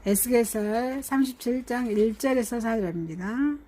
에스겔서 37장 1절에서 4절입니다.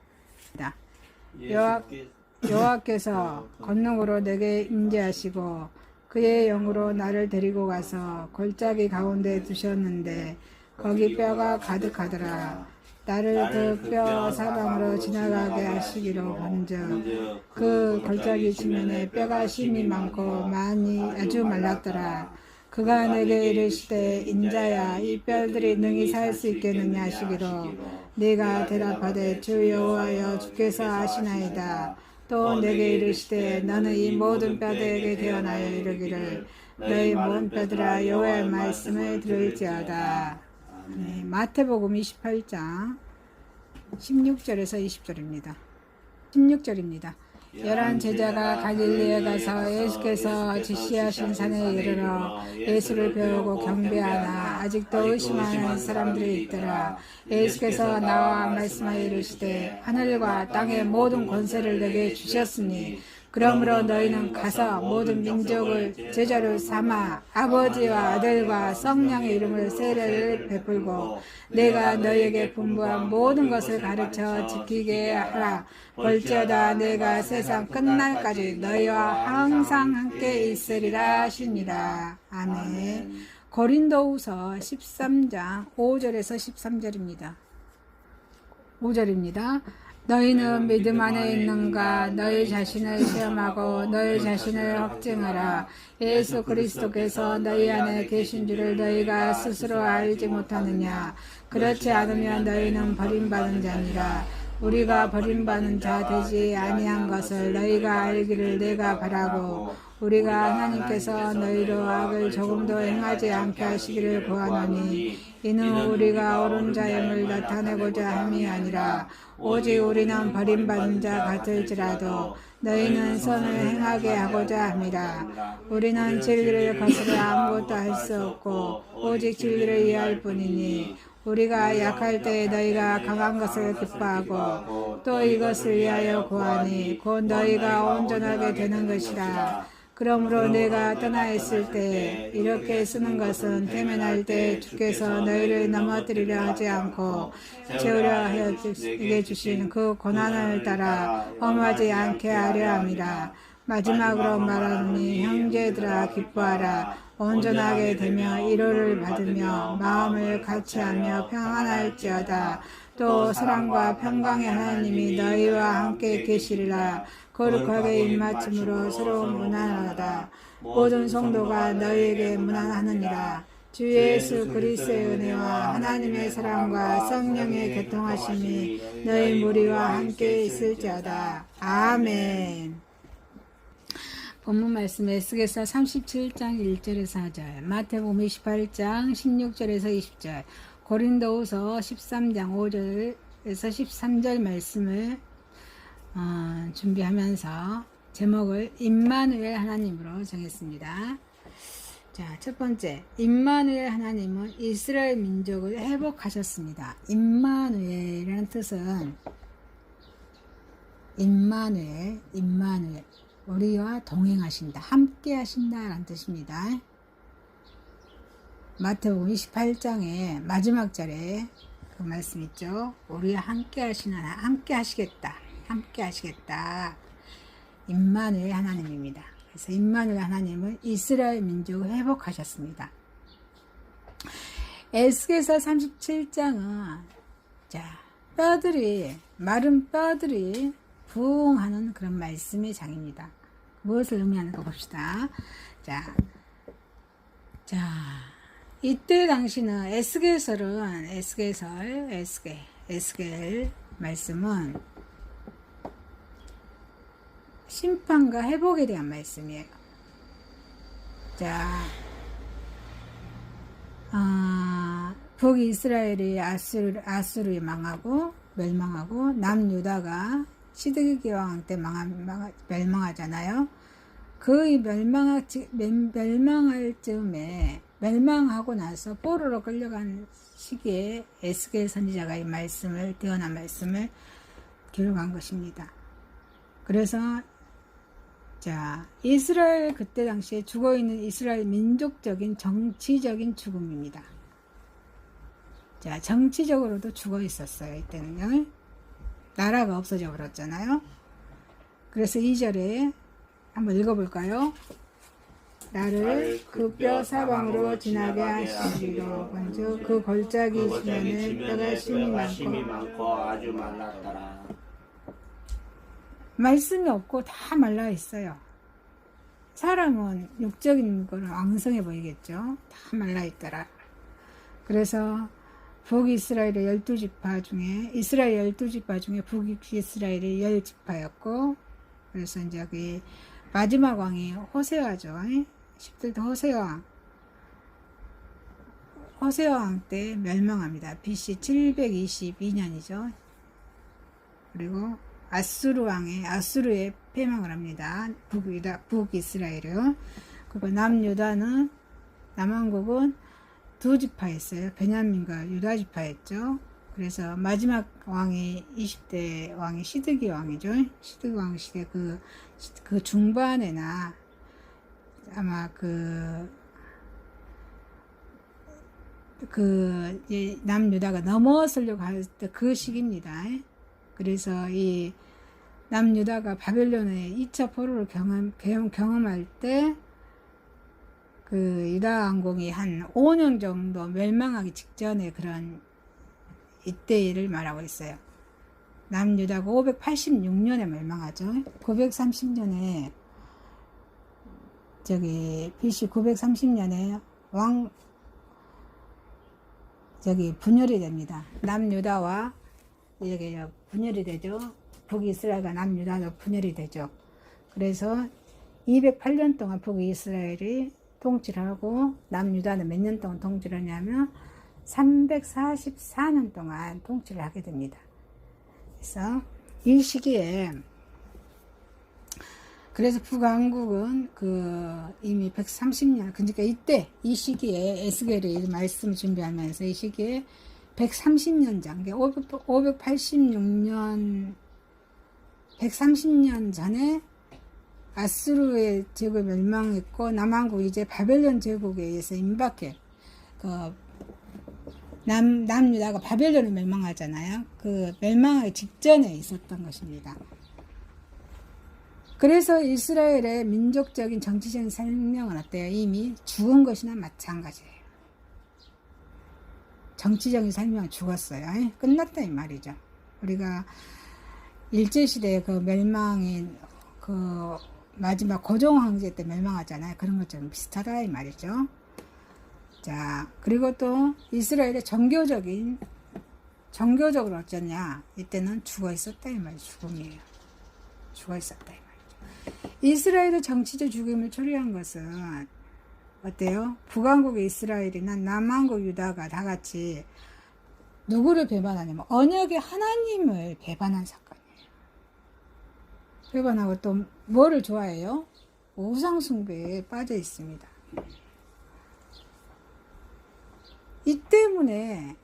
여호와께서 권능으로 내게 임재하시고 그의 영으로 나를 데리고 가서 골짜기 가운데 두셨는데 거기 뼈가 가득하더라. 나를 그 뼈 사방으로 지나가게 하시기로 본즉 그 골짜기 지면에 뼈가 심이 많고 많이 아주 말랐더라. 그가 내게 이르시되 인자야 이 뼈들이 능히 살 수 있겠느냐 하시기로 내가 대답하되 주 여호와여 주께서 아시나이다. 또 내게 이르시되 너는 이 모든 뼈들에게 대언하여 이르기를 너희 모든 뼈들아 여호와의 말씀을 들을지어다. 네, 마태복음 28장 16절에서 20절입니다. 16절입니다. 11 제자가 갈릴리에 가서 예수께서 지시하신 산에 이르러 예수를 배우고 경배하나 아직도 의심하는 사람들이 있더라. 예수께서 나와 말씀하여 이르시되 하늘과 땅의 모든 권세를 내게 주셨으니 그러므로 너희는 가서 모든 민족을 제자로 삼아 아버지와 아들과 성령의 이름으로 세례를 베풀고 내가 너희에게 분부한 모든 것을 가르쳐 지키게 하라. 볼지어다 내가 세상 끝날까지 너희와 항상 함께 있으리라 하시니라. 아멘. 고린도후서 13장 5절에서 13절입니다. 5절입니다. 너희는 믿음 안에 있는가? 너희 자신을 시험하고 너희 자신을 확증하라. 예수 그리스도께서 너희 안에 계신 줄을 너희가 스스로 알지 못하느냐? 그렇지 않으면 너희는 버림받은 자니라. 우리가 버림받은 자 되지 아니한 것을 너희가 알기를 내가 바라고 우리가 하나님께서 너희로 악을 조금도 행하지 않게 하시기를 구하노니 이는 우리가 옳은 자임을 나타내고자 함이 아니라 오직 우리는 버림받은 자 같을지라도 너희는 선을 행하게 하고자 함이라. 우리는 진리를 거스려 아무것도 할 수 없고 오직 진리를 이해할 뿐이니 우리가 약할 때 너희가 강한 것을 기뻐하고 또 이것을 위하여 구하니 곧 너희가 온전하게 되는 것이라. 그러므로 내가 떠나 있을 때 이렇게 쓰는 것은 대면할 때 주께서 너희를 넘어뜨리려 하지 않고 채우려 하여 주신 그 고난을 따라 엄하지 않게 하려 함이라. 마지막으로 말하노니 형제들아 기뻐하라. 온전하게 되며 위로를 받으며 마음을 같이하며 평안할지어다. 또 사랑과 평강의 하나님이 너희와 함께 계시리라. 거룩하게 입맞춤으로 서로 무난하다. 모든 성도가 너희에게 무난하느니라. 주 예수 그리스도의 은혜와 하나님의 사랑과 성령의 교통하심이 너희 무리와 함께 있을지어다. 아멘. 본문 말씀 에스겔서 37장 1절에서 4절, 마태복음 28장 16절에서 20절, 고린도후서 13장 5절에서 13절 말씀을 준비하면서 제목을 임마누엘 하나님으로 정했습니다. 자, 첫 번째, 임마누엘 하나님은 이스라엘 민족을 회복하셨습니다. 임마누엘이라는 뜻은 임마누엘, 우리와 동행하신다, 함께 하신다 라는 뜻입니다. 마태복음 28장의 마지막 절에 그 말씀 있죠. 우리와 함께 하시나, 함께 하시겠다, 함께 하시겠다. 임마누엘 하나님입니다. 그래서 임마누엘 하나님은 이스라엘 민족을 회복하셨습니다. 에스겔서 37장은 자, 마른 뼈들이 부흥하는 그런 말씀의 장입니다. 무엇을 의미하는가 봅시다. 자, 이때 당시는 에스겔 말씀은 심판과 회복에 대한 말씀이에요. 자, 북이스라엘이 아수르에 멸망하고 남유다가 시드기야 왕 때 멸망하잖아요. 그 멸망할 즈음에 멸망하고 나서 포로로 끌려간 시기에 에스겔 선지자가 이 말씀을, 뛰어난 말씀을 기록한 것입니다. 그래서 자, 이스라엘 그때 당시에 죽어있는 이스라엘 민족적인 정치적인 죽음입니다. 자, 정치적으로도 죽어 있었어요. 이때는요. 나라가 없어져 버렸잖아요. 그래서 2절에 한번 읽어볼까요? 나를 그 뼈 사방으로 지나게 하시리로 먼저 그 골짜기 지면에 뼈가 심이 많고 아주 말랐더라. 말씀이 없고 다 말라 있어요. 사람은 육적인 거는 왕성해 보이겠죠. 다 말라 있더라. 그래서 북이스라엘의 12지파 중에 이스라엘 12지파 중에 북이스라엘의 10지파였고, 그래서 이제 그 마지막 왕이 호세아죠. 10대 호세아 왕 때 멸망합니다. BC 722년이죠. 그리고 아수르에 패망을 합니다. 북이스라엘이요. 그리고 남유다는, 남왕국은 두 지파였어요. 베냐민과 유다 지파였죠. 그래서 마지막 왕이 20대 왕이 시드기 왕이죠. 시드기 왕 시대 그 중반에나 아마 이제 남유다가 넘어서려고 할 때 그 시기입니다. 그래서 이 남유다가 바벨론의 2차 포로를 경험할 때 그 유다 왕국이 한 5년 정도 멸망하기 직전에 그런 이때를 말하고 있어요. 남유다가 586년에 멸망하죠. 930년에 BC 930년에 분열이 됩니다. 남유다와 여기 분열이 되죠. 북이스라엘과 남유다도 분열이 되죠. 그래서 208년 동안 북이스라엘이 통치를 하고 남유다는 몇 년 동안 통치를 하냐면 344년 동안 통치를 하게 됩니다. 그래서 이 시기에 그래서 북왕국은 이미 130년, 그러니까 이 시기에 에스겔이 말씀을 준비하면서 이 시기에 130년 전, 130년 전에 아수르의 제국이 멸망했고, 남왕국이 이제 바벨론 제국에 의해서 임박해. 남유다가 바벨론에 멸망하잖아요. 그 멸망하기 직전에 있었던 것입니다. 그래서 이스라엘의 민족적인 정치적인 생명은 어때요? 이미 죽은 것이나 마찬가지예요. 정치적인 생명은 죽었어요. 끝났다 이 말이죠. 우리가 일제시대의 그 멸망인 마지막 고종 황제 때 멸망하잖아요. 그런 것처럼 비슷하다 이 말이죠. 자, 그리고 또 이스라엘의 종교적으로 어쩌냐? 이때는 죽어 있었다 이 말이죠. 죽음이에요. 죽어 있었다 이 말이죠. 이스라엘의 정치적 죽음을 초래한 것은 어때요? 북왕국의 이스라엘이나 남왕국 유다가 다 같이 누구를 배반하냐면 언약의 하나님을 배반한 사건이에요. 배반하고 또 뭐를 좋아해요? 우상숭배에 빠져 있습니다. 이 때문에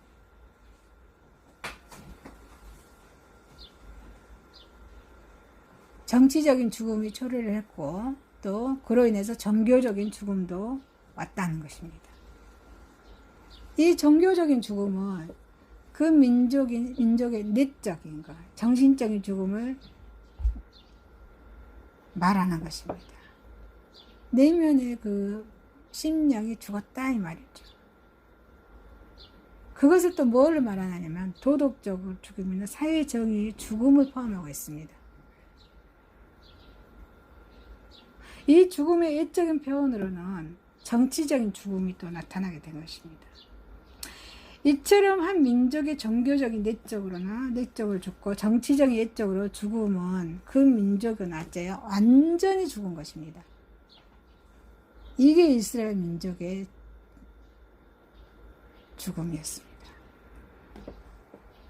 정치적인 죽음이 초래를 했고, 또 그로 인해서 종교적인 죽음도 왔다는 것입니다. 이 종교적인 죽음은 그 민족의 내적인 것, 정신적인 죽음을 말하는 것입니다. 내면의 그 심령이 죽었다 이 말이죠. 그것을 또 뭘 말하냐면 도덕적으로 죽음이나 사회정의의 죽음을 포함하고 있습니다. 이 죽음의 옛적인 표현으로는 정치적인 죽음이 또 나타나게 된 것입니다. 이처럼 한 민족의 종교적인 내적으로 죽고 정치적인 옛적으로 죽음은 그 민족은 어째요? 완전히 죽은 것입니다. 이게 이스라엘 민족의 죽음이었습니다.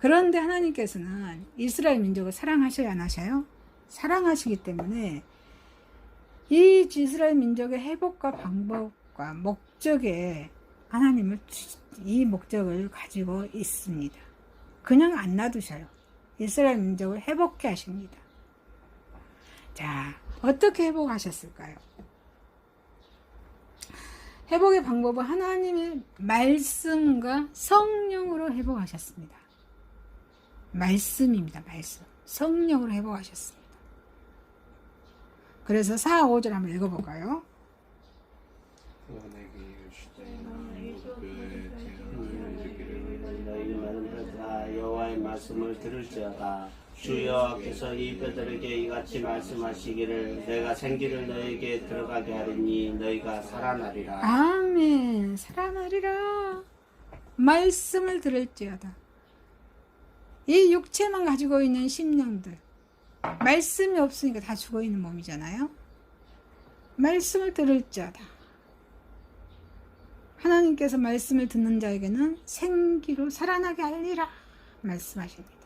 그런데 하나님께서는 이스라엘 민족을 사랑하셔야 안 하셔요? 사랑하시기 때문에 이 이스라엘 민족의 회복과 방법과 목적에 하나님은 이 목적을 가지고 있습니다. 그냥 안 놔두셔요. 이스라엘 민족을 회복해 하십니다. 자, 어떻게 회복하셨을까요? 회복의 방법은 하나님의 말씀과 성령으로 회복하셨습니다. 말씀입니다. 말씀. 성령으로 회복하셨습니다. 그래서 4, 5절 한번 읽어볼까요? 여호와의 말씀을 들을지어다. 주 여호와께서 이 뼈들에게 이같이 말씀하시기를 내가 생기를 너에게 들어가게 하리니 너희가 살아나리라. 아멘. 살아나리라. 말씀을 들을지어다. 이 육체만 가지고 있는 심령들, 말씀이 없으니까 다 죽어있는 몸이잖아요. 말씀을 들을지어다. 하나님께서 말씀을 듣는 자에게는 생기로 살아나게 하리라 말씀하십니다.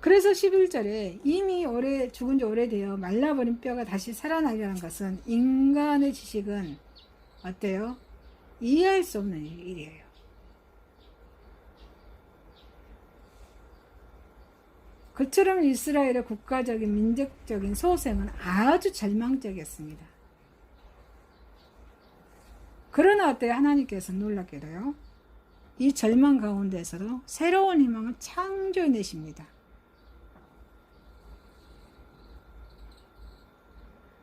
그래서 11절에 이미 죽은 지 오래되어 말라버린 뼈가 다시 살아나리라는 것은 인간의 지식은 어때요? 이해할 수 없는 일이에요. 그처럼 이스라엘의 국가적인 민족적인 소생은 아주 절망적이었습니다. 그러나 어때요? 하나님께서 놀랍게도요, 이 절망 가운데서도 새로운 희망을 창조해내십니다.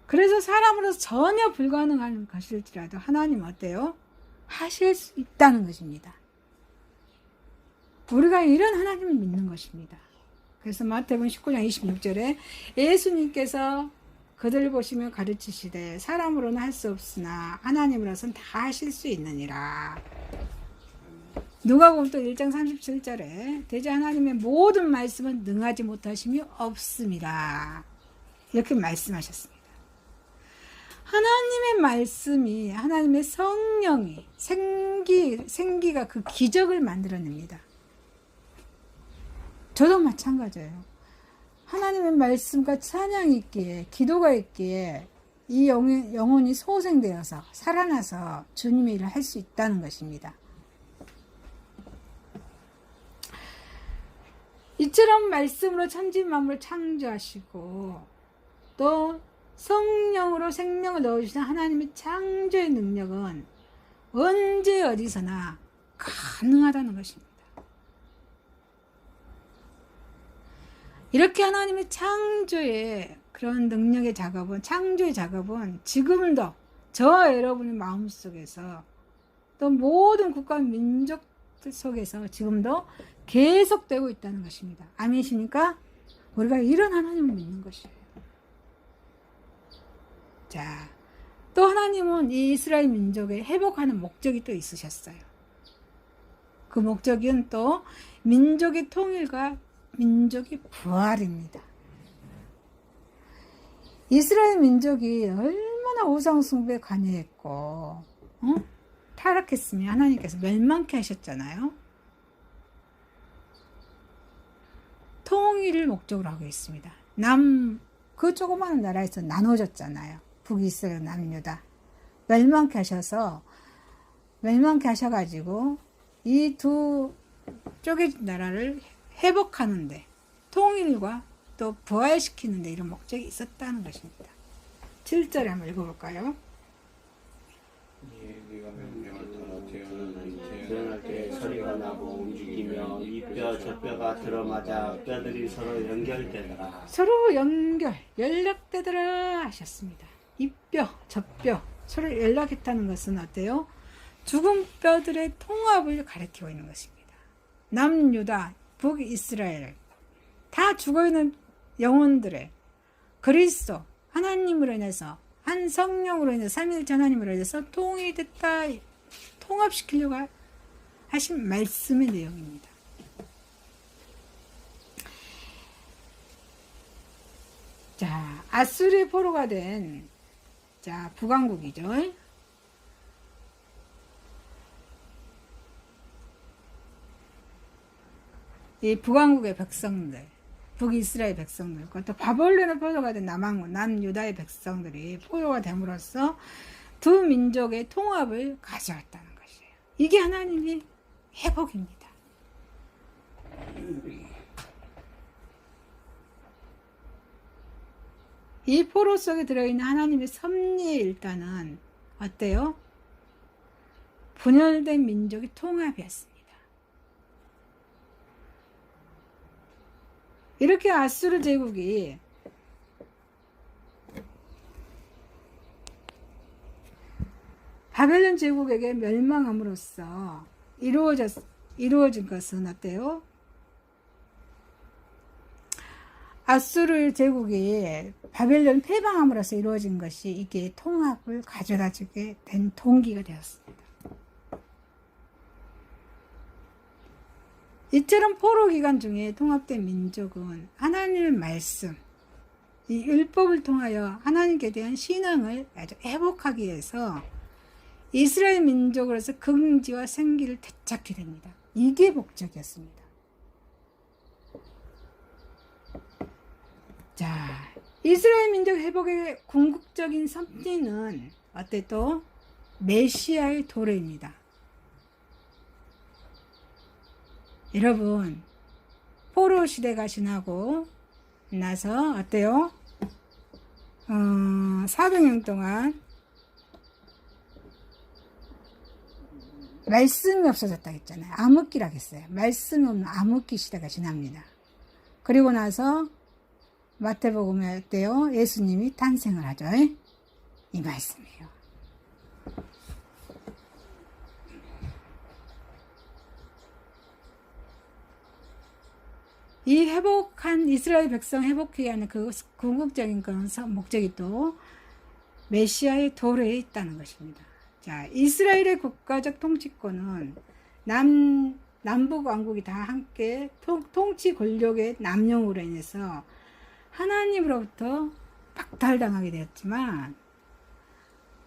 그래서 사람으로서 전혀 불가능한 것일지라도 하나님은 어때요? 하실 수 있다는 것입니다. 우리가 이런 하나님을 믿는 것입니다. 그래서 마태복음 19장 26절에 예수님께서 그들 보시며 가르치시되 사람으로는 할 수 없으나 하나님으로서는 다 하실 수 있느니라. 누가복음 또 1장 37절에 대저 하나님의 모든 말씀은 능하지 못하심이 없습니다. 이렇게 말씀하셨습니다. 하나님의 말씀이, 하나님의 성령이 생기가 그 기적을 만들어냅니다. 저도 마찬가지예요. 하나님의 말씀과 찬양이 있기에, 기도가 있기에 이 영혼이 소생되어서 살아나서 주님의 일을 할 수 있다는 것입니다. 이처럼 말씀으로 천지만물을 창조하시고 또 성령으로 생명을 넣어주신 하나님의 창조의 능력은 언제 어디서나 가능하다는 것입니다. 이렇게 하나님의 창조의 그런 능력의 작업은, 창조의 작업은 지금도 저와 여러분의 마음속에서 또 모든 국가 민족들 속에서 지금도 계속되고 있다는 것입니다. 아멘이십니까? 우리가 이런 하나님을 믿는 것이에요. 자, 또 하나님은 이 이스라엘 민족을 회복하는 목적이 또 있으셨어요. 그 목적은 또 민족의 통일과 민족의 부활입니다. 이스라엘 민족이 얼마나 우상숭배에 관여했고 타락했으면 하나님께서 멸망케 하셨잖아요. 통일을 목적으로 하고 있습니다. 그 조그마한 나라에서 나눠졌잖아요. 북이스라엘, 남유다. 멸망케 하셔가지고 이 두 쪽의 나라를 회복하는데, 통일과 또 부활시키는데 이런 목적이 있었다는 것입니다. 7절에 한번 읽어볼까요? 태어날 때 소리가 나고 움직이며 이 뼈 저 뼈가 들어맞아 뼈들이 서로 연결되더라. 서로 연락되더라 하셨습니다. 이 뼈, 저 뼈 서로 연락했다는 것은 어때요? 죽은 뼈들의 통합을 가리키고 있는 것입니다. 남유다, 북이스라엘 다 죽어있는 영혼들의 그리스도 하나님으로 인해서, 한 성령으로 인해서, 삼위일체 하나님으로 인해서 통일이 됐다, 통합시키려고 하신 말씀의 내용입니다. 자, 아수르의 포로가 된 북왕국이죠. 이 북왕국의 백성들, 북이스라엘 백성들, 또 바벨론의 포로가 된 남왕국, 남유다의 백성들이 포로가 됨으로써 두 민족의 통합을 가져왔다는 것이에요. 이게 하나님의 회복입니다. 이 포로 속에 들어있는 하나님의 섭리 일단은 어때요? 분열된 민족의 통합이었습니다. 이렇게 아수르 제국이 바벨론 제국에게 멸망함으로써 이루어진 것은 어때요? 아수르 제국이 바벨론 패방함으로써 이루어진 것이 이게 통합을 가져다주게 된 동기가 되었습니다. 이처럼 포로 기간 중에 통합된 민족은 하나님의 말씀, 이 율법을 통하여 하나님께 대한 신앙을 아주 회복하기 위해서 이스라엘 민족으로서 긍지와 생기를 되찾게 됩니다. 이게 목적이었습니다. 자, 이스라엘 민족 회복의 궁극적인 섭리는 어때 또? 메시아의 도래입니다. 여러분, 포로 시대가 지나고 나서 어때요? 400년 동안 말씀이 없어졌다 했잖아요. 암흑기라고 했어요. 말씀이 없는 암흑기 시대가 지납니다. 그리고 나서 마태복음에 어때요? 예수님이 탄생을 하죠. 이 말씀이에요. 이 회복한 이스라엘 백성 회복하기 위한 그 궁극적인 그런 목적이 또 메시아의 도래에 있다는 것입니다. 자, 이스라엘의 국가적 통치권은 남북 왕국이 다 함께 통치 권력의 남용으로 인해서 하나님으로부터 박탈당하게 되었지만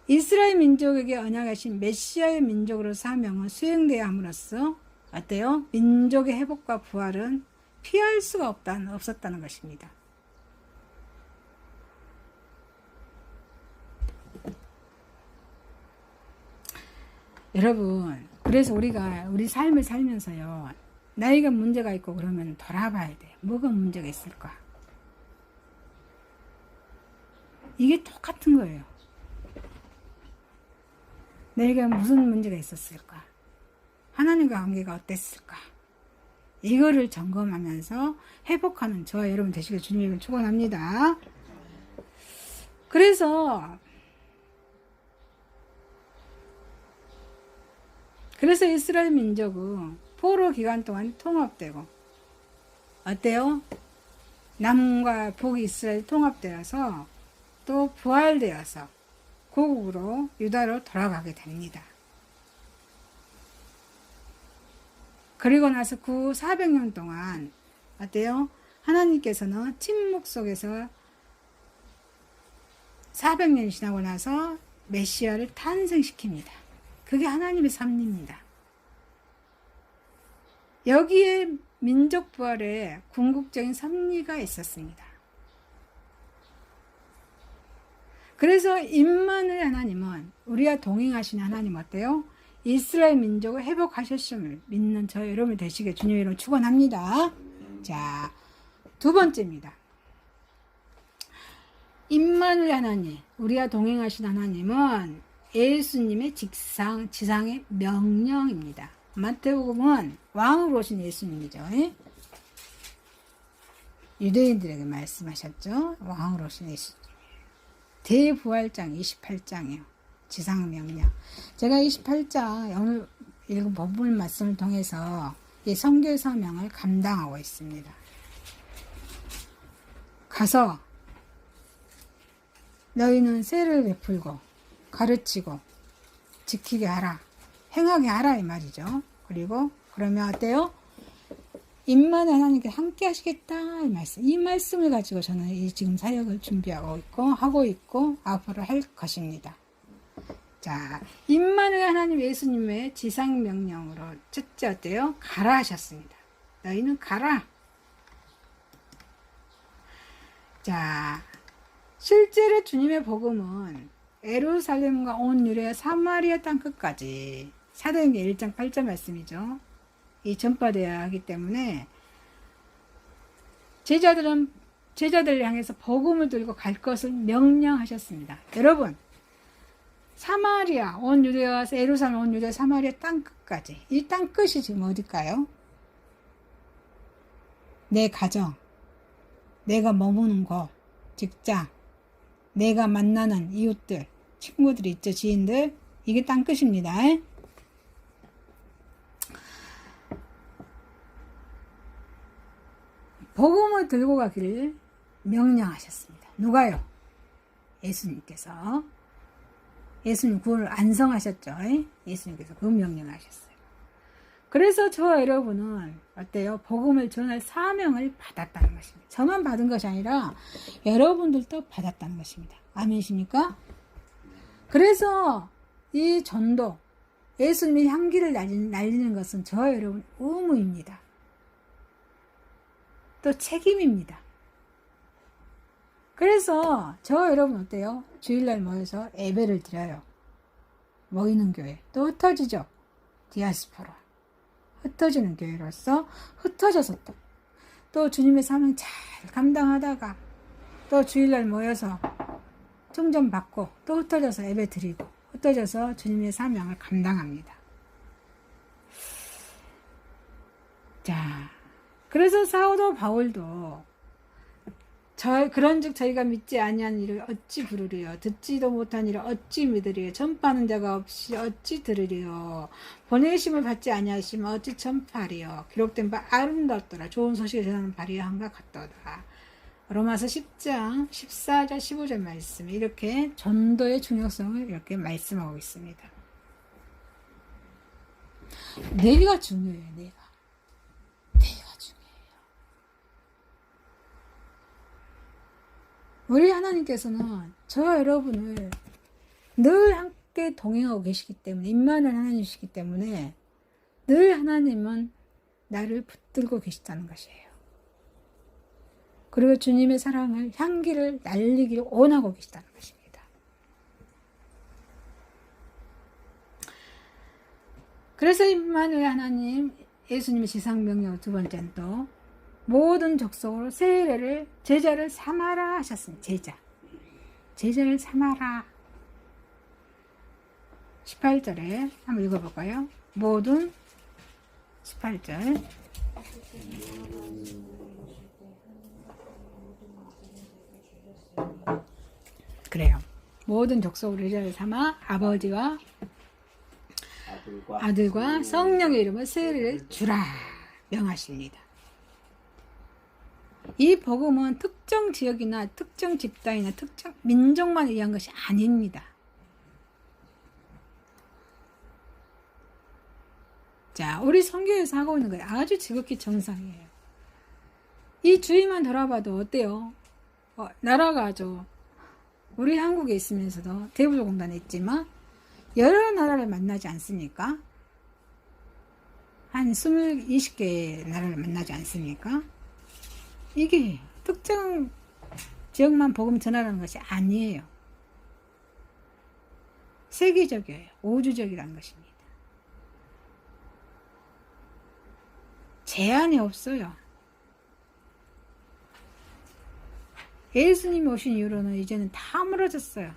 이스라엘 민족에게 언약하신 메시아의 민족으로 사명은 수행되어야 함으로써 어때요? 민족의 회복과 부활은 피할 수가 없었다는 것입니다. 여러분, 그래서 우리가 우리 삶을 살면서요, 나이가 문제가 있고 그러면 돌아봐야 돼. 뭐가 문제가 있을까? 이게 똑같은 거예요. 내가 무슨 문제가 있었을까? 하나님과 관계가 어땠을까? 이거를 점검하면서 회복하는 저와 여러분 되시길 주님을 축원합니다. 그래서 이스라엘 민족은 포로 기간 동안 통합되고 어때요? 남과 북 이스라엘 통합되어서 또 부활되어서 고국으로 유다로 돌아가게 됩니다. 그리고 나서 그 400년 동안 어때요? 하나님께서는 침묵 속에서 400년이 지나고 나서 메시아를 탄생시킵니다. 그게 하나님의 섭리입니다. 여기에 민족 부활에 궁극적인 섭리가 있었습니다. 그래서 임마누엘 하나님은 우리와 동행하신 하나님 어때요? 이스라엘 민족을 회복하셨음을 믿는 저 여러분 되시게 주님의 이름으로 축원합니다. 자, 두 번째입니다. 임마누엘 하나님, 우리와 동행하신 하나님은 예수님의 지상의 명령입니다. 마태복음은 왕으로 오신 예수님이죠. 유대인들에게 말씀하셨죠. 왕으로 오신 예수님. 대부활장 28장이요. 지상명령. 제가 28장 오늘 읽은 본문 말씀을 통해서 이 선교 사명을 감당하고 있습니다. 가서 너희는 세를 베풀고 가르치고 지키게 하라. 행하게 하라 이 말이죠. 그리고 그러면 어때요? 임마누엘 하나님께 함께 하시겠다 이 말씀. 이 말씀을 가지고 저는 이 지금 사역을 준비하고 있고 하고 있고 앞으로 할 것입니다. 자, 임마누엘 하나님 예수님의 지상 명령으로 첫째 어때요? 가라 하셨습니다. 너희는 가라. 자, 실제로 주님의 복음은 예루살렘과 온 유대 사마리아 땅 끝까지 사도행전 1장 8절 말씀이죠. 이 전파되어야 하기 때문에 제자들은 제자들을 향해서 복음을 들고 갈 것을 명령하셨습니다. 여러분, 사마리아 온 유대와 예루살렘 온 유대 사마리아 땅 끝까지, 이 땅 끝이 지금 어딜까요? 내 가정, 내가 머무는 곳, 직장, 내가 만나는 이웃들, 친구들이 있죠, 지인들. 이게 땅 끝입니다. 복음을 들고 가기를 명령하셨습니다. 누가요? 예수님께서. 예수님 구원을 안성하셨죠. 예수님께서 그 명령을 하셨어요. 그래서 저와 여러분은 어때요? 복음을 전할 사명을 받았다는 것입니다. 저만 받은 것이 아니라 여러분들도 받았다는 것입니다. 아멘이십니까? 그래서 이 전도, 예수님의 향기를 날리는 것은 저와 여러분 의무입니다. 또 책임입니다. 그래서 저와 여러분 어때요? 주일날 모여서 예배를 드려요. 모이는 교회. 또 흩어지죠. 디아스포라. 흩어지는 교회로서 흩어져서 또 주님의 사명 잘 감당하다가 또 주일날 모여서 충전받고 또 흩어져서 예배 드리고 흩어져서 주님의 사명을 감당합니다. 자, 그래서 사도 바울도 그런즉 저희가 믿지 아니한 일을 어찌 부르리요, 듣지도 못한 일을 어찌 믿으리요, 전파하는 자가 없이 어찌 들으리요, 보내심을 받지 아니하시면 어찌 전파하리요, 기록된 바 아름답더라, 좋은 소식을 전하는 바리와 함과 같도다. 로마서 10장 14절 15절 말씀, 이렇게 전도의 중요성을 이렇게 말씀하고 있습니다. 내가 중요해요. 내가 중요해요. 우리 하나님께서는 저와 여러분을 늘 함께 동행하고 계시기 때문에, 임마누엘 하나님이시기 때문에 늘 하나님은 나를 붙들고 계시다는 것이에요. 그리고 주님의 사랑을, 향기를 날리기를 원하고 계시다는 것입니다. 그래서 임마누엘 하나님, 예수님의 지상명령 두 번째는 또 모든 족속으로 세례를, 제자를 삼아라 하셨습니다. 제자를 삼아라. 18절에 한번 읽어볼까요? 모든 18절. 그래요. 모든 족속으로 제자를 삼아 아버지와 아들과 성령의 이름으로 세례를 주라 명하십니다. 이 복음은 특정 지역이나 특정 집단이나 특정 민족만 위한 것이 아닙니다. 자, 우리 선교에서 하고 있는 거예요. 아주 지극히 정상이에요. 이 주위만 돌아봐도 어때요? 나라가 아주, 우리 한국에 있으면서도 대부조공단에 있지만 여러 나라를 만나지 않습니까? 한 20개의 나라를 만나지 않습니까? 이게 특정 지역만 복음 전하라는 것이 아니에요. 세계적이에요. 우주적이라는 것입니다. 제한이 없어요. 예수님 오신 이후로는 이제는 다 무너졌어요.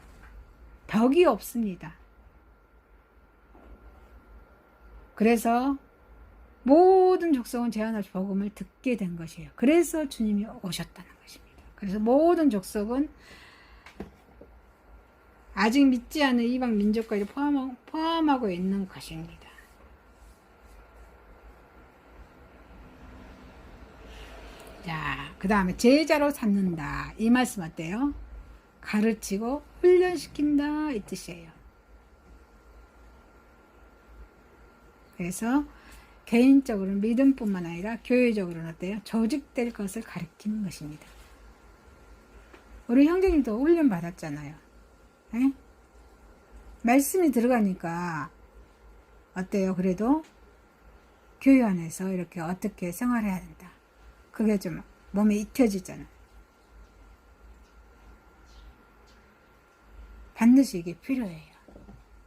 벽이 없습니다. 그래서 모든 족속은 제한 없이 복음을 듣게 된 것이에요. 그래서 주님이 오셨다는 것입니다. 그래서 모든 족속은 아직 믿지 않는 이방 민족까지 포함하고 있는 것입니다. 자, 그 다음에 제자로 삼는다. 이 말씀 어때요? 가르치고 훈련시킨다 이 뜻이에요. 그래서 개인적으로는 믿음뿐만 아니라 교회적으로는 어때요? 조직될 것을 가르치는 것입니다. 우리 형제님도 훈련 받았잖아요. 에? 말씀이 들어가니까 어때요? 그래도 교회 안에서 이렇게 어떻게 생활해야 된다. 그게 좀 몸에 익혀지잖아요. 반드시 이게 필요해요.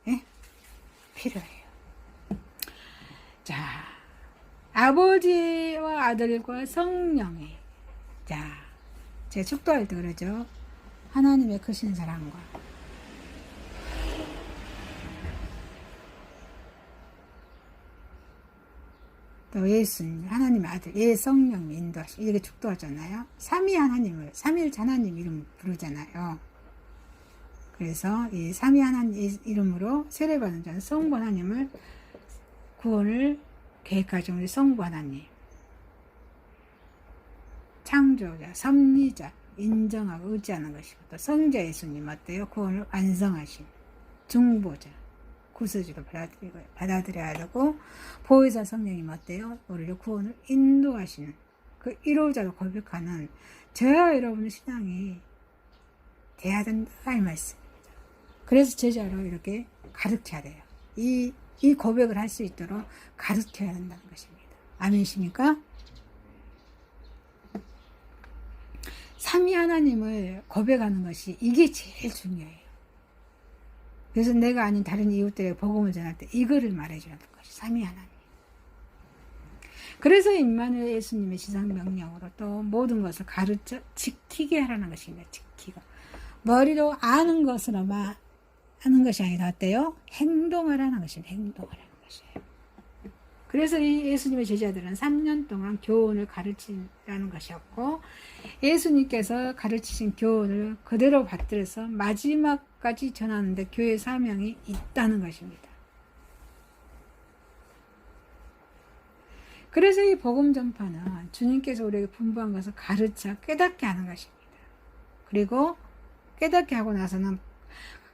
예? 필요해요. 자, 아버지와 아들과 성령의, 자, 제가 축도할 때 그러죠. 하나님의 크신 사랑과 또 예수님, 하나님의 아들, 성령 인도하시 이렇게 축도하잖아요. 삼위 하나님을, 삼위일체 하나님 이름 부르잖아요. 그래서 이 삼위 하나님 이름으로 세례받은 자는 성부 하나님을 구원을 계획하신 우리 성부 하나님, 창조자, 섭리자, 인정하고 의지하는 것이고, 또 성자 예수님 어때요? 구원을 완성하신 중보자, 구세주로 받아들여야 되고, 보혜사 성령님 어때요? 우리를 구원을 인도하시는 그 1호자로 고백하는 저와 여러분의 신앙이 돼야 된다 이 말씀입니다. 그래서 제자로 이렇게 가르쳐야 돼요. 이 고백을 할 수 있도록 가르쳐야 된다는 것입니다. 아멘이십니까? 삼위 하나님을 고백하는 것이 이게 제일 중요해요. 그래서 내가 아닌 다른 이웃들에게 복음을 전할 때 이거를 말해주는 것이 삼위 하나님. 그래서 임마누엘 예수님의 지상 명령으로 또 모든 것을 가르쳐 지키게 하라는 것입니다. 지키고 머리로 아는 것으로만 하는 것이 아니라 어때요? 행동하라는 것입니다. 행동하라는 것이에요. 그래서 이 예수님의 제자들은 3년 동안 교훈을 가르치라는 것이었고, 예수님께서 가르치신 교훈을 그대로 받들어서 마지막까지 전하는데 교회 사명이 있다는 것입니다. 그래서 이 복음 전파는 주님께서 우리에게 분부한 것을 가르쳐 깨닫게 하는 것입니다. 그리고 깨닫게 하고 나서는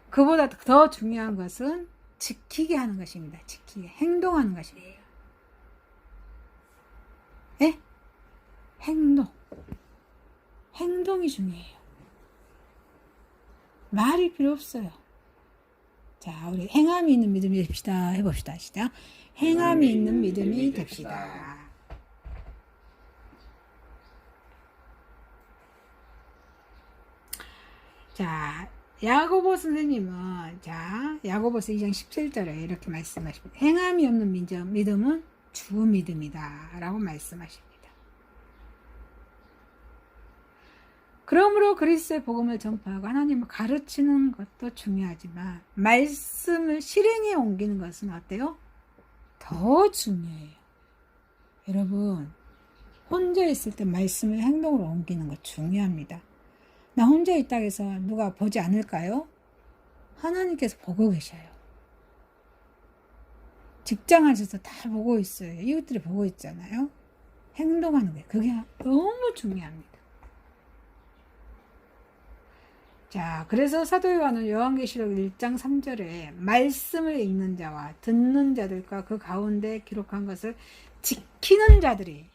그보다 더 중요한 것은 지키게 하는 것입니다. 지키게, 행동하는 것이에요. 예? 행동이 중요해요. 말이 필요 없어요. 자, 우리 행함이 있는 믿음이 됩시다. 해봅시다. 시작. 행함이 있는 믿음이 됩시다. 자, 야고보 선생님은 야고보서 2장 17절에 이렇게 말씀하십니다. 행함이 없는 믿음은 주 믿음이다 라고 말씀하십니다. 그러므로 그리스도의 복음을 전파하고 하나님을 가르치는 것도 중요하지만 말씀을 실행에 옮기는 것은 어때요? 더 중요해요. 여러분, 혼자 있을 때 말씀을 행동으로 옮기는 것 중요합니다. 나 혼자 있다고 해서 누가 보지 않을까요? 하나님께서 보고 계셔요. 직장 안에서 다 보고 있어요. 이웃들이 보고 있잖아요. 행동하는 거예요. 그게 너무 중요합니다. 자, 그래서 사도 요한은 요한계시록 1장 3절에 말씀을 읽는 자와 듣는 자들과 그 가운데 기록한 것을 지키는 자들이,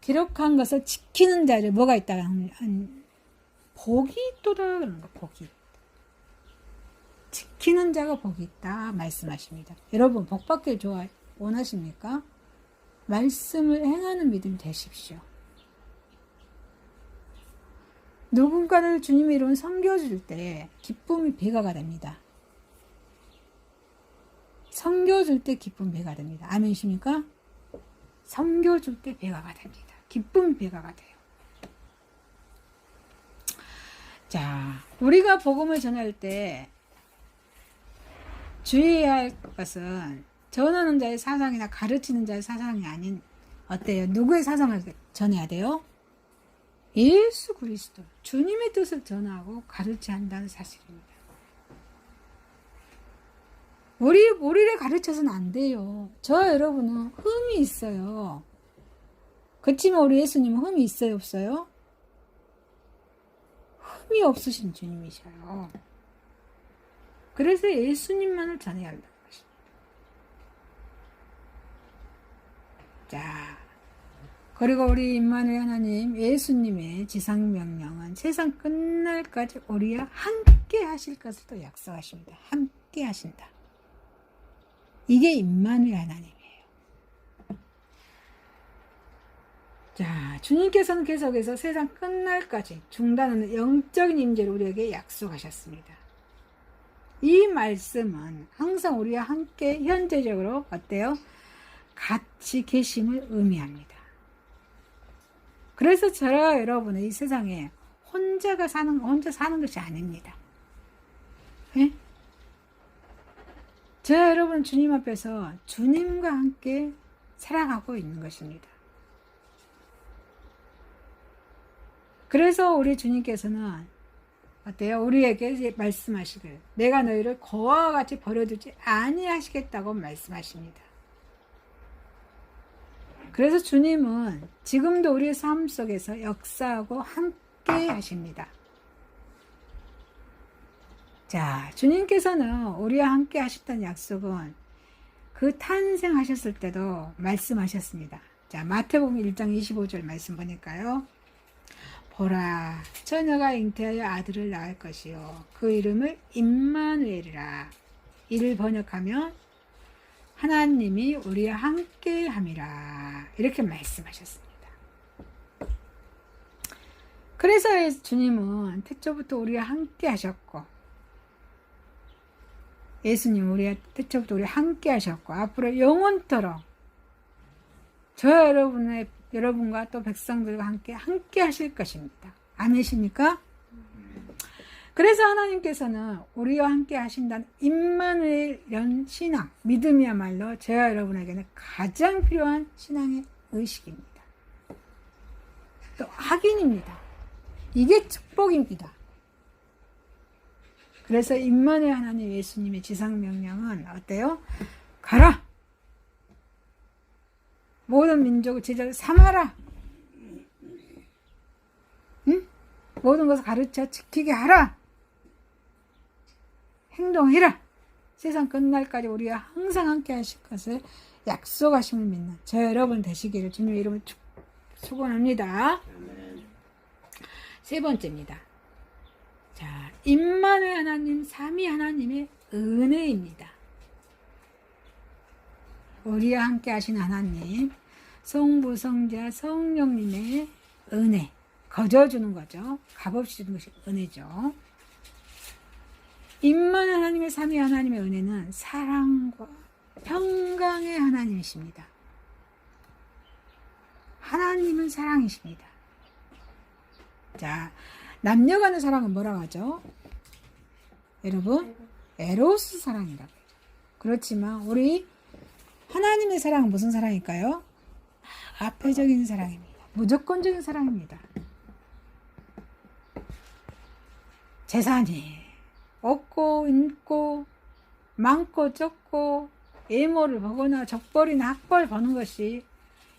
기록한 것을 지키는 자들이 뭐가 있다 한 복이 있도다 그러는 거. 복이 지키는 자가 복이 있다 말씀하십니다. 여러분, 복 받길 원하십니까? 말씀을 행하는 믿음 되십시오. 누군가를 주님의 이름을 섬겨줄 때 기쁨이 배가가 됩니다. 섬겨줄 때 기쁨이 배가 됩니다. 아멘이십니까? 섬겨줄 때 배가가 됩니다. 기쁨이 배가가 돼요. 자, 우리가 복음을 전할 때 주의해야 할 것은 전하는 자의 사상이나 가르치는 자의 사상이 아닌 어때요? 누구의 사상을 전해야 돼요? 예수 그리스도, 주님의 뜻을 전하고 가르쳐야 한다는 사실입니다. 우리를 가르쳐서는 안 돼요. 저 여러분은 흠이 있어요. 그렇지만 우리 예수님은 흠이 있어요, 없어요? 흠이 없으신 주님이셔요. 그래서 예수님만을 전해야 한다는 것입니다. 자, 그리고 우리 임마누엘 하나님 예수님의 지상명령은 세상 끝날까지 우리와 함께 하실 것을 또 약속하십니다. 함께 하신다. 이게 임마누엘 하나님이에요. 자, 주님께서는 계속해서 세상 끝날까지 중단하는 영적인 임재를 우리에게 약속하셨습니다. 이 말씀은 항상 우리와 함께 현재적으로 어때요? 같이 계심을 의미합니다. 그래서 저와 여러분은 이 세상에 혼자 사는 것이 아닙니다. 예? 저와 여러분 주님 앞에서 주님과 함께 살아가고 있는 것입니다. 그래서 우리 주님께서는 어때요? 우리에게 말씀하시길 내가 너희를 거와 같이 버려두지 아니하시겠다고 말씀하십니다. 그래서 주님은 지금도 우리의 삶 속에서 역사하고 함께 하십니다. 자, 주님께서는 우리와 함께 하셨다는 약속은 그 탄생하셨을 때도 말씀하셨습니다. 자, 마태복음 1장 25절 말씀 보니까요. 보라, 처녀가 잉태하여 아들을 낳을 것이요 그 이름을 임마누엘이라. 이를 번역하면 하나님이 우리와 함께 함이라. 이렇게 말씀하셨습니다. 그래서 주님은 태초부터 우리와 함께 하셨고, 예수님 우리와 태초부터 우리와 함께 하셨고, 앞으로 영원토록 저 여러분과 또 백성들과 함께 하실 것입니다. 아멘이십니까? 그래서 하나님께서는 우리와 함께 하신다는 임마누엘이라는 신앙, 믿음이야말로 저와 여러분에게는 가장 필요한 신앙의 의식입니다. 또 확인입니다. 이게 축복입니다. 그래서 임마누엘 하나님 예수님의 지상명령은 어때요? 가라! 모든 민족을 제자로 삼아라! 응? 모든 것을 가르쳐 지키게 하라! 행동해라! 세상 끝날까지 우리가 항상 함께 하실 것을 약속하심을 믿는 저 여러분 되시기를 주님의 이름으로 축원합니다. 세 번째입니다. 자, 임마누엘 하나님, 삼위 하나님의 은혜입니다. 우리와 함께 하신 하나님, 성부, 성자, 성령님의 은혜, 거저주는 거죠. 값없이 주는 것이 은혜죠. 임마누엘 하나님의 삼위 하나님의 은혜는 사랑과 평강의 하나님이십니다. 하나님은 사랑이십니다. 자, 남녀 간의 사랑은 뭐라고 하죠? 여러분, 에로스 사랑이라고 하죠. 그렇지만 우리 하나님의 사랑은 무슨 사랑일까요? 아폐적인 사랑입니다. 무조건적인 사랑입니다. 재산이 없고 있고 많고 적고 애모를 보거나 적벌이나 학벌 버는 것이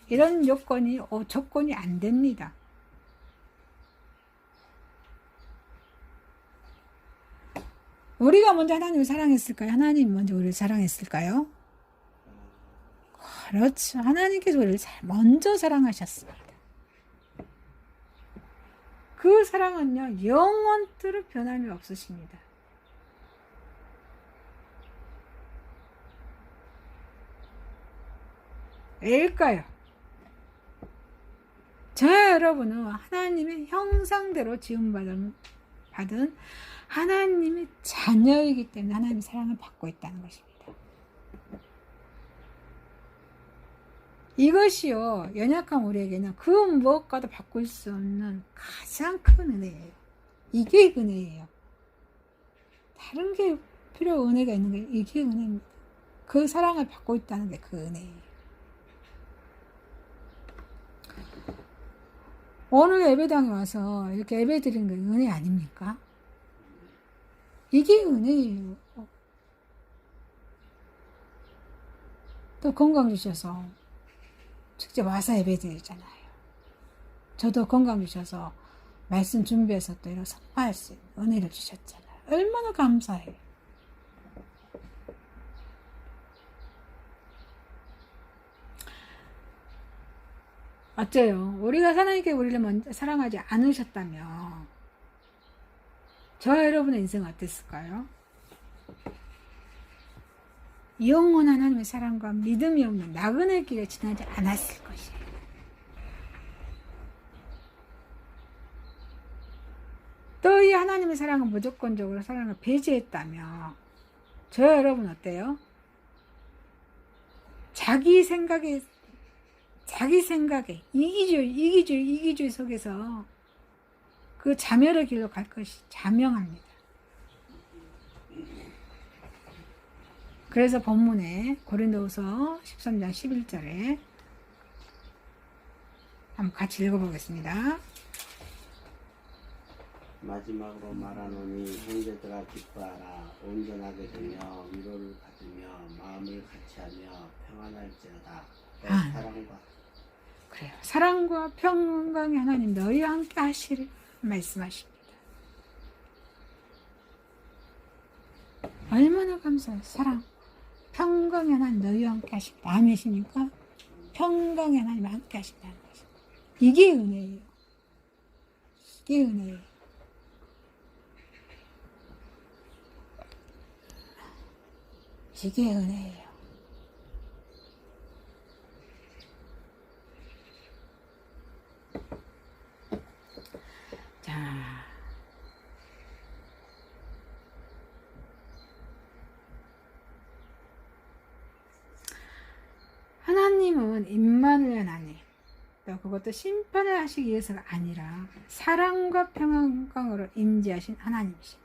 이런 조건이 안 됩니다. 우리가 먼저 하나님을 사랑했을까요? 하나님이 먼저 우리를 사랑했을까요? 그렇죠. 하나님께서 우리를 먼저 사랑하셨습니다. 그 사랑은요, 영원토록 변함이 없으십니다. 왜일까요? 저 여러분은 하나님의 형상대로 지음받은 하나님의 자녀이기 때문에 하나님의 사랑을 받고 있다는 것입니다. 이것이요, 연약한 우리에게는 그 무엇과도 바꿀 수 없는 가장 큰 은혜예요. 이게 은혜예요. 다른 게 필요 은혜가 있는 게 이게 은혜입니다. 그 사랑을 받고 있다는 게 그 은혜예요. 오늘 예배당에 와서 이렇게 예배 드리는 게 은혜 아닙니까? 이게 은혜예요. 또 건강 주셔서 직접 와서 예배 드리잖아요. 저도 건강 주셔서 말씀 준비해서 또 이렇게 선포할 수 있는 은혜를 주셨잖아요. 얼마나 감사해요. 어째요? 우리가 하나님께 우리를 먼저 사랑하지 않으셨다면 저와 여러분의 인생은 어땠을까요? 영원한 하나님의 사랑과 믿음이 없는 나그네 길에 지나지 않았을 것이에요. 또 이 하나님의 사랑은 무조건적으로 사랑을 배제했다면 저와 여러분 어때요? 자기 생각에 자기 생각에 이기주의 속에서 그 자멸의 길로 갈 것이 자명합니다. 그래서 본문에 고린도후서 13장 11절에 한번 같이 읽어보겠습니다. 마지막으로 말하노니 형제들아 기뻐하라. 온전하게 되며 위로를 받으며 마음을 같이하며 평안할지어다. 사랑과 그래요. 사랑과 평강의 하나님 너희와 함께 하시리 말씀하십니다. 얼마나 감사해요. 사랑, 평강의 하나님 너희와 함께 하십니다. 아멘이십니까? 평강의 하나님 함께 하신다는 것입니다. 이게 은혜예요. 이게 은혜예요. 이게 은혜예요. 자, 하나님은 임마누엘 하나님, 또 그것도 심판을 하시기 위해서가 아니라 사랑과 평강으로 임재하신 하나님이십니다.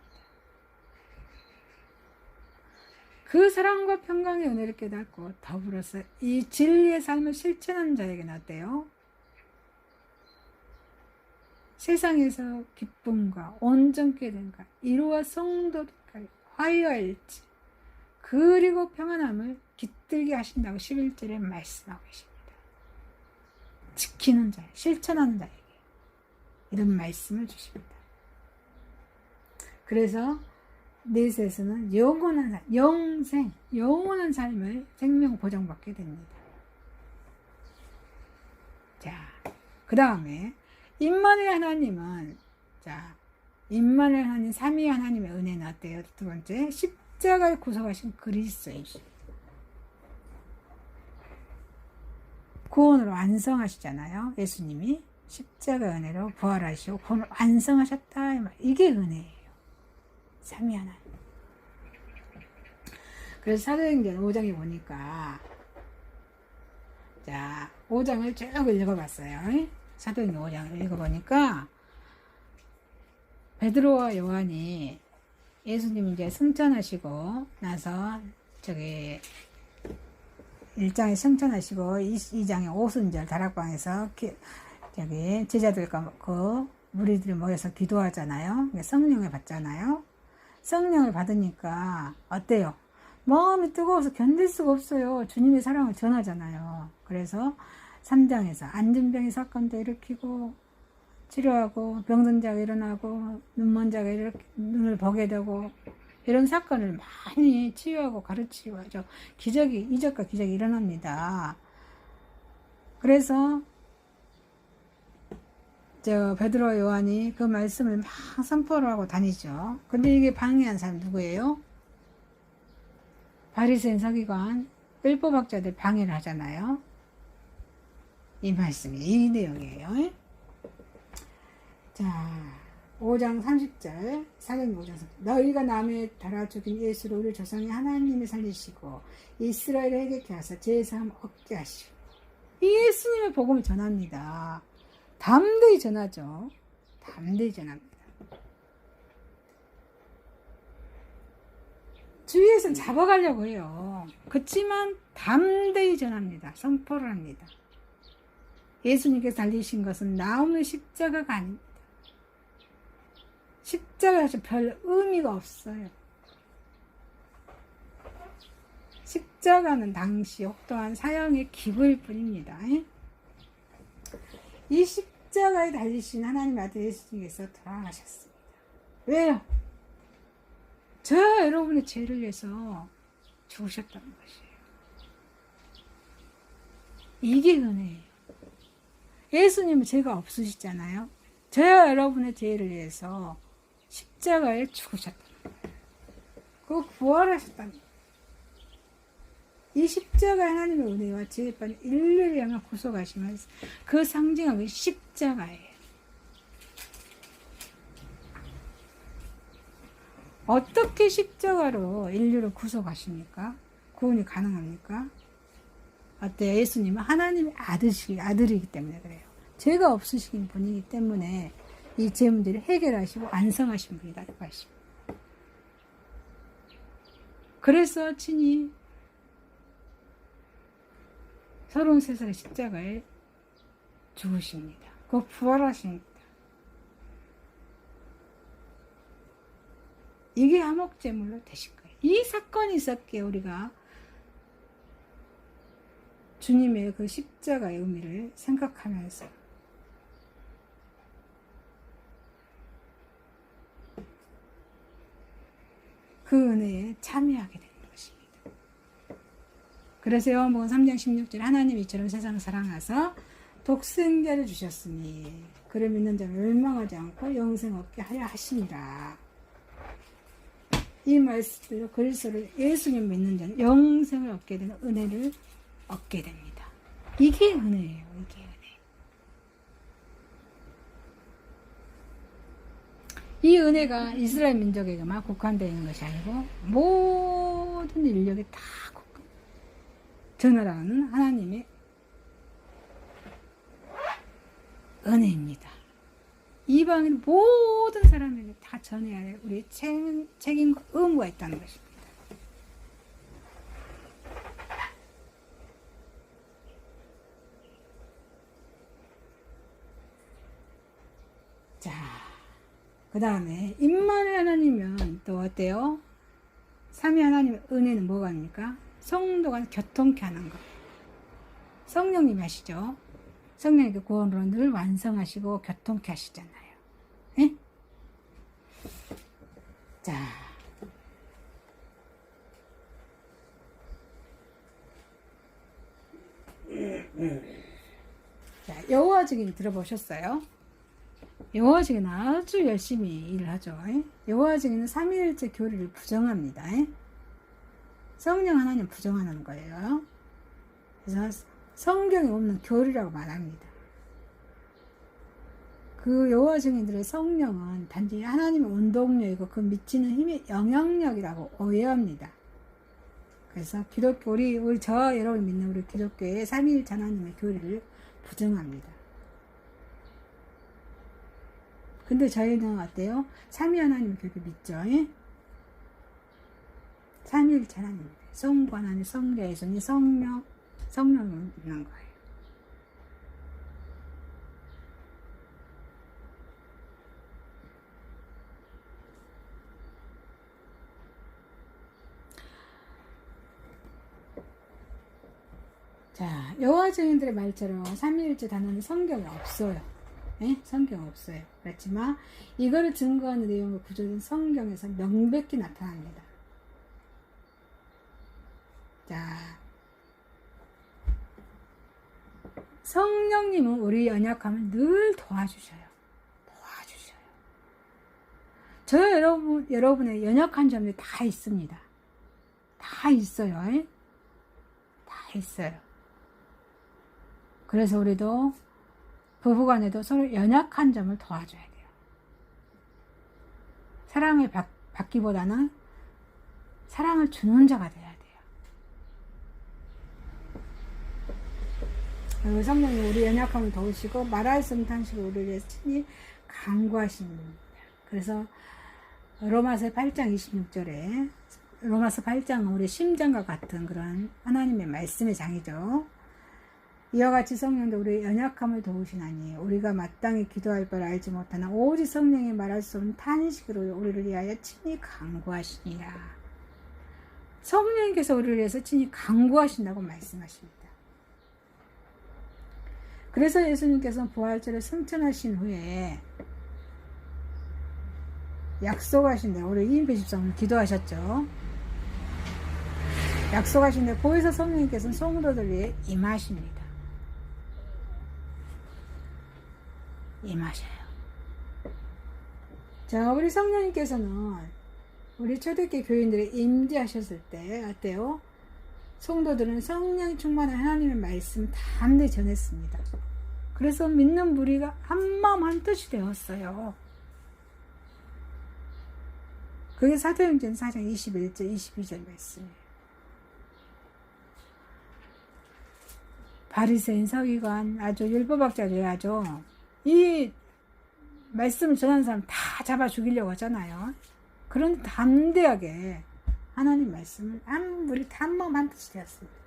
그 사랑과 평강의 은혜를 깨닫고 더불어서 이 진리의 삶을 실천하는 자에게는 어때요? 세상에서 기쁨과 온전케 된가 이루와 성도까지 화해할지 그리고 평안함을 깃들게 하신다고 11절에 말씀하고 계십니다. 지키는 자, 실천하는 자에게 이런 말씀을 주십니다. 그래서 넷에서는 영원한 삶, 영생, 영원한 삶을 생명 보장받게 됩니다. 자, 그 다음에 임마누엘 하나님은, 자, 임마누엘 하나님, 삼위 하나님의 은혜는 어때요? 두 번째, 십자가에 구속하신 그리스도이십니다. 구원으로 완성하시잖아요. 예수님이 십자가 은혜로 부활하시고 구원을 완성하셨다. 이게 은혜예요. 삼위 하나님. 그래서 사도행전 5장에 보니까, 자, 5장을 쭉 읽어봤어요. 사도행전 5장을 읽어보니까 베드로와 요한이 예수님 이제 승천하시고 나서 저기 1장에 승천하시고 2장에 오순절 다락방에서 저기 제자들과 그 무리들이 모여서 기도하잖아요. 성령을 받잖아요. 성령을 받으니까 어때요? 마음이 뜨거워서 견딜 수가 없어요. 주님의 사랑을 전하잖아요. 그래서 3장에서 안진병의 사건도 일으키고 치료하고 병든 자가 일어나고 눈먼 자가 이렇게 눈을 보게 되고 이런 사건을 많이 치유하고 가르치고 하죠. 기적이, 이적과 기적이 일어납니다. 그래서 저 베드로 요한이 그 말씀을 막 선포를 하고 다니죠. 근데 이게 방해한 사람 누구예요? 바리새인 서기관 율법학자들 방해를 하잖아요. 이 말씀이 이 내용이에요. 자, 5장 30절 사도행전 5장 30절 너희가 남에 달아 죽인 예수를 우리 조상의 하나님이 살리시고 이스라엘을 해결케 하사 제사함 얻게 하시고 이 예수님의 복음을 전합니다. 담대히 전하죠. 담대히 전합니다. 주위에서는 잡아가려고 해요. 그렇지만 담대히 전합니다. 선포를 합니다. 예수님께서 달리신 것은 나 없는 십자가가 아닙니다. 십자가에서 별 의미가 없어요. 십자가는 당시 혹독한 사형의 기구일 뿐입니다. 이 십자가에 달리신 하나님 아들 예수님께서 돌아가셨습니다. 왜요? 저 여러분의 죄를 위해서 죽으셨다는 것이에요. 이게 은혜예요. 예수님은 죄가 없으시잖아요. 저와 여러분의 죄를 위해서 십자가에 죽으셨다는 거예요. 그 부활하셨다는 거예요. 이 십자가 하나님의 은혜와 죄뿐 인류를 향해 구속하시면서 그 상징하고 십자가예요. 어떻게 십자가로 인류를 구속하십니까? 구원이 가능합니까? 어때요? 예수님은 하나님의 아들이기 때문에 그래요. 죄가 없으신 분이기 때문에 이 죄 문제를 해결하시고 완성하신 분이라고 하십니다. 그래서 친히 33살의 십자가에 죽으십니다. 그 부활하십니다. 이게 화목제물로 되실 거예요. 이 사건이 있었기에 우리가 주님의 그 십자가의 의미를 생각하면서 그 은혜에 참여하게 되는 것입니다. 그래서 요한복음 3장 16절 하나님이 이처럼 세상을 사랑하사 독생자를 주셨으니 그를 믿는 자는 멸망하지 않고 영생 얻게 하려 하시니라. 이 말씀대로 그리스도를 예수님 믿는 자는 영생을 얻게 되는 은혜를 얻게 됩니다. 이게 은혜예요. 이게 은혜. 이 은혜가 이스라엘 민족에게만 국한되어 있는 것이 아니고 모든 인력에 다 전하라는 하나님의 은혜입니다. 이방인 모든 사람에게 다 전해야 할 우리의 책임과 의무가 있다는 것입니다. 자, 그 다음에 임마누엘 하나님이면 또 어때요? 삼위 하나님의 은혜는 뭐가 아닙니까? 성도가 교통케 하는 것. 성령님이 하시죠. 성령님께 구원으로 늘 완성하시고 교통케 하시잖아요. 예? 자, 자, 여호와 증인 들어보셨어요? 여호와 증인은 아주 열심히 일을 하죠. 여호와 증인은 삼위일체 교리를 부정합니다. 성령 하나님 부정하는 거예요. 그래서 성경에 없는 교리라고 말합니다. 그 여호와 증인들의 성령은 단지 하나님의 운동력이고 그 미치는 힘의 영향력이라고 오해합니다. 그래서 기독교 여러분 믿는 우리 기독교의 삼위일체 하나님의 교리를 부정합니다. 근데 저희는 어때요? 삼위 하나님의 교리 믿죠? 삼위일체 하나님, 성부 하나님, 성자 예수님, 성령을 믿는 거예요. 자, 여호와 증인들의 말처럼 삼위일체 단어는 성경에 없어요. 성경 없어요. 그렇지만 이거를 증거하는 내용을 구조된 성경에서 명백히 나타납니다. 자, 성령님은 우리 연약함을 늘 도와주셔요. 여러분의 연약한 점이 다 있습니다. 다 있어요. 다 있어요. 그래서 우리도 부부간에도 서로 연약한 점을 도와줘야 돼요. 사랑을 받기보다는 사랑을 주는 자가 돼야 돼요. 성령님 우리 연약함을 도우시고 말할 수 없는 탄식을 우리를 위해서 친히 간구하십니다. 그래서 로마서 8장 26절에 로마서 8장은 우리 심장과 같은 그런 하나님의 말씀의 장이죠. 이와 같이 성령도 우리의 연약함을 도우시나니 우리가 마땅히 기도할 바를 알지 못하나 오직 성령이 말할 수 없는 탄식으로 우리를 위하여 친히 간구하시니라. 성령님께서 우리를 위해서 친히 간구하신다고 말씀하십니다. 그래서 예수님께서는 부활절에 승천하신 후에 약속하신 대로 우리 2인 113을 기도하셨죠. 약속하신 대로 거기서 성령님께서는 성도들 위해 임하십니다. 임하셔요. 자, 우리 성령님께서는 우리 초대교회 교인들이 임재하셨을 때 어때요? 성도들은 성령이 충만한 하나님의 말씀 담대히 전했습니다. 그래서 믿는 무리가 한마음 한뜻이 되었어요. 그게 사도행전 4장 21절 22절 말씀이에요. 바리새인 서기관 아주 율법학자들이야죠. 이 말씀을 전하는 사람 다 잡아 죽이려고 하잖아요. 그런데 담대하게 하나님 말씀을 아무리 한마음 한뜻이 되었습니다.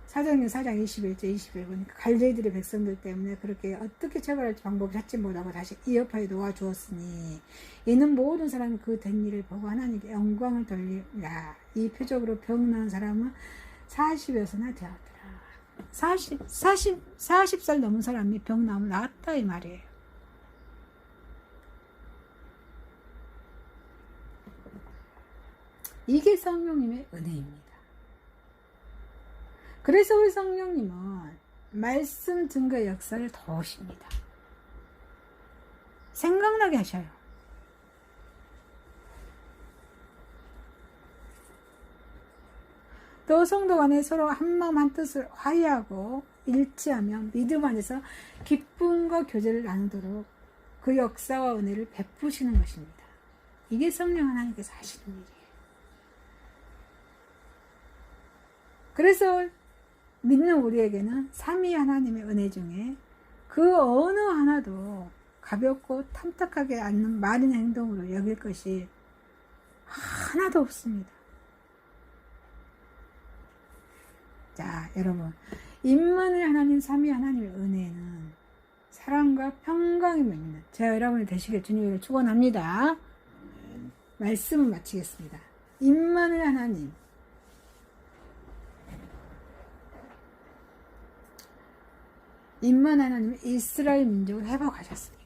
사도행전 4장 21절 21분 갈대들의 백성들 때문에 그렇게 어떻게 처벌할지 방법을 찾지 못하고 다시 이어파에 놓아주었으니 이는 모든 사람이 그 된 일을 보고 하나님께 영광을 돌리라. 이 표적으로 병나는 사람은 40여서나 되었더라. 40살 넘은 사람이 병 나면 나았다 이 말이에요. 이게 성령님의 은혜입니다. 그래서 우리 성령님은 말씀 증거 역사를 도우십니다. 생각나게 하셔요. 또 성도 간에 서로 한마음 한뜻을 화해하고 일치하며 믿음 안에서 기쁨과 교제를 나누도록 그 역사와 은혜를 베푸시는 것입니다. 이게 성령 하나님께서 하시는 일이에요. 그래서 믿는 우리에게는 삼위 하나님의 은혜 중에 그 어느 하나도 가볍고 탐탁하게 않는 말이나 행동으로 여길 것이 하나도 없습니다. 자, 여러분, 임마누엘 하나님 삼위 하나님의 은혜는 사랑과 평강임을 믿는 제가 여러분이 되시길 주님을 축원합니다. 말씀을 마치겠습니다. 임마누엘 하나님, 임마누엘 하나님은 이스라엘 민족을 회복하셨습니다.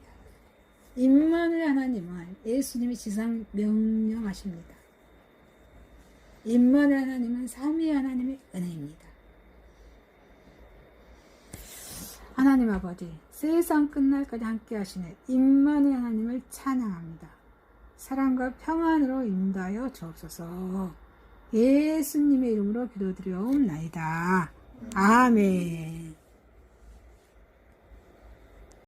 임마누엘 하나님은 예수님이 지상 명령하십니다. 임마누엘 하나님은 삼위 하나님의 은혜입니다. 하나님 아버지, 세상 끝날까지 함께 하시는 임마누엘 하나님을 찬양합니다. 사랑과 평안으로 인도하여 주옵소서. 예수님의 이름으로 기도드리옵나이다. 아멘.